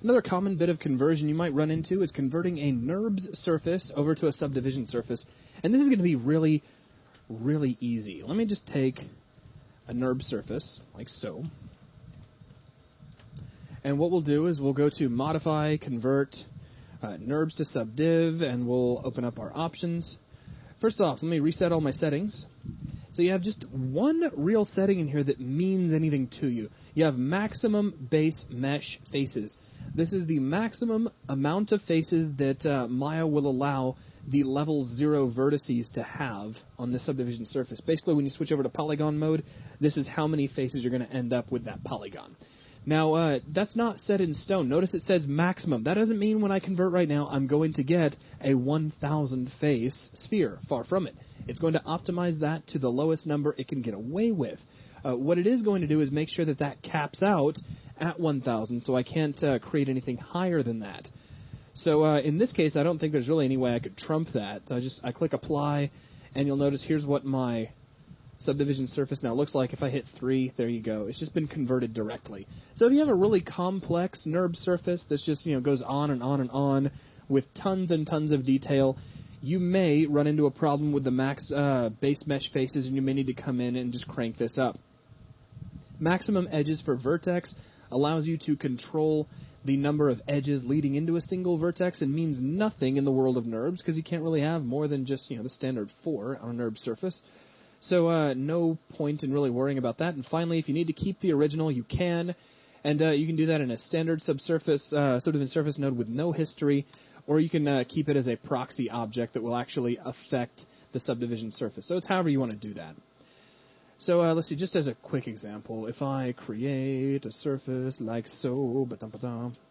Another common bit of conversion you might run into is converting a NURBS surface over to a subdivision surface. And this is going to be really, really easy. Let me just take a NURBS surface, like so. And what we'll do is we'll go to Modify, Convert, NURBS to Subdiv, and we'll open up our options. First off, let me reset all my settings. So you have just one real setting in here that means anything to you. You have maximum base mesh faces. This is the maximum amount of faces that Maya will allow the level 0 vertices to have on the subdivision surface. Basically, when you switch over to polygon mode, this is how many faces you're going to end up with that polygon. Now, that's not set in stone. Notice it says maximum. That doesn't mean when I convert right now, I'm going to get a 1,000 face sphere. Far from it. It's going to optimize that to the lowest number it can get away with. What it is going to do is make sure that that caps out at 1,000, so I can't create anything higher than that. So in this case, I don't think there's really any way I could trump that. So I click Apply, and you'll notice here's what my subdivision surface now looks like. If I hit 3, there you go. It's just been converted directly. So if you have a really complex NURBS surface that's just goes on and on and on with tons and tons of detail, you may run into a problem with the max base mesh faces, and you may need to come in and just crank this up. Maximum edges for vertex allows you to control the number of edges leading into a single vertex and means nothing in the world of NURBS because you can't really have more than just the standard 4 on a NURBS surface. So no point in really worrying about that. And finally, if you need to keep the original, you can. And you can do that in a standard subdivision surface node with no history, or you can keep it as a proxy object that will actually affect the subdivision surface. So it's however you want to do that. So let's see, just as a quick example, if I create a surface like so,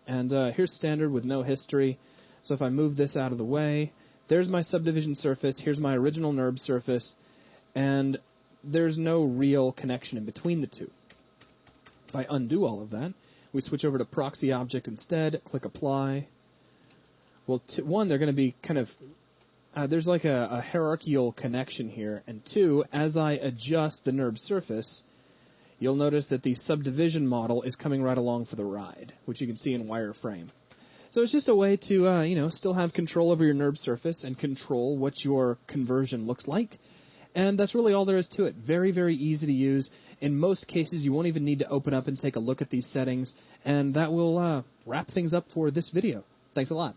and here's standard with no history. So if I move this out of the way, there's my subdivision surface, here's my original NURBS surface, and there's no real connection in between the two. If I undo all of that, we switch over to proxy object instead, click apply. Well, one, they're going to be kind of, there's like a hierarchical connection here, and two, as I adjust the NURBS surface, you'll notice that the subdivision model is coming right along for the ride, which you can see in wireframe. So it's just a way to, still have control over your NURBS surface and control what your conversion looks like. And that's really all there is to it. Very, very easy to use. In most cases, you won't even need to open up and take a look at these settings. And that will wrap things up for this video. Thanks a lot.